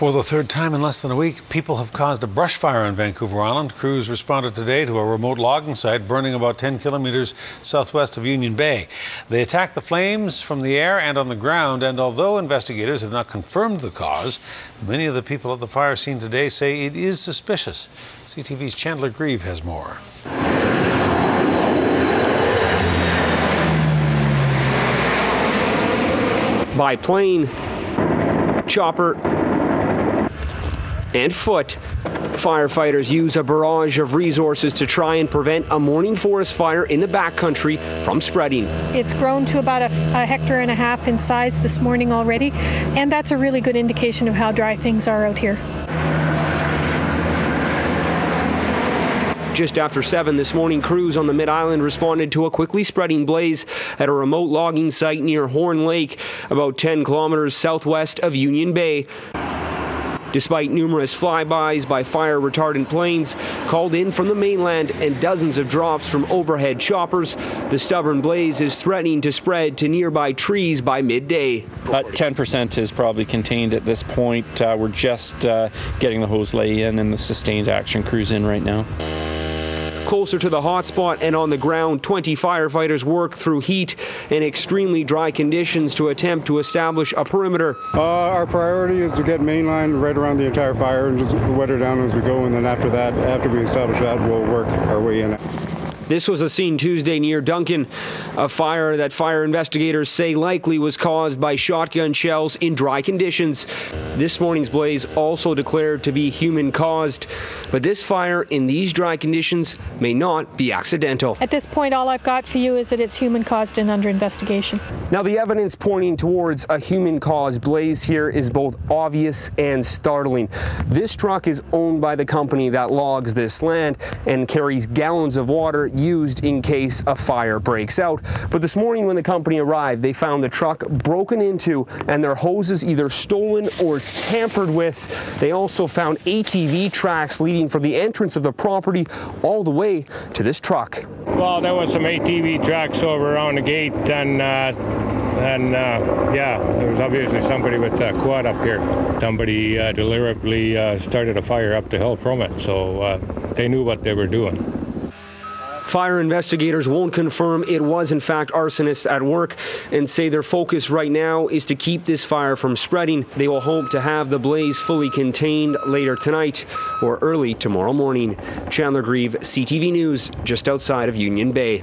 For the third time in less than a week, people have caused a brush fire on Vancouver Island. Crews responded today to a remote logging site burning about 10 kilometres southwest of Union Bay. They attacked the flames from the air and on the ground, and although investigators have not confirmed the cause, many of the people at the fire scene today say it is suspicious. CTV's Chandler Grieve has more. By plane, chopper, and foot, firefighters use a barrage of resources to try and prevent a morning forest fire in the backcountry from spreading. It's grown to about a hectare and a half in size this morning already, and that's a really good indication of how dry things are out here. Just after 7 this morning, crews on the Mid-Island responded to a quickly spreading blaze at a remote logging site near Horne Lake, about 10 kilometers southwest of Union Bay. Despite numerous flybys by fire-retardant planes called in from the mainland and dozens of drops from overhead choppers, the stubborn blaze is threatening to spread to nearby trees by midday. 10% is probably contained at this point. We're just getting the hose lay in and the sustained action crews in right now. Closer to the hotspot and on the ground, 20 firefighters work through heat and extremely dry conditions to attempt to establish a perimeter. Our priority is to get mainline right around the entire fire and just wet her down as we go, and then after that, after we establish that, we'll work our way in. This was a scene Tuesday near Duncan, a fire that fire investigators say likely was caused by shotgun shells in dry conditions. This morning's blaze also declared to be human-caused, but this fire in these dry conditions may not be accidental. At this point, all I've got for you is that it's human-caused and under investigation. Now, the evidence pointing towards a human-caused blaze here is both obvious and startling. This truck is owned by the company that logs this land and carries gallons of water used in case a fire breaks out. But this morning when the company arrived, they found the truck broken into and their hoses either stolen or tampered with. They also found ATV tracks leading from the entrance of the property all the way to this truck. Well, there was some ATV tracks over around the gate, and yeah, there was obviously somebody with a quad up here. Somebody deliberately started a fire up the hill from it, so they knew what they were doing. Fire investigators won't confirm it was in fact arsonists at work and say their focus right now is to keep this fire from spreading. They will hope to have the blaze fully contained later tonight or early tomorrow morning. Chandler Grieve, CTV News, just outside of Union Bay.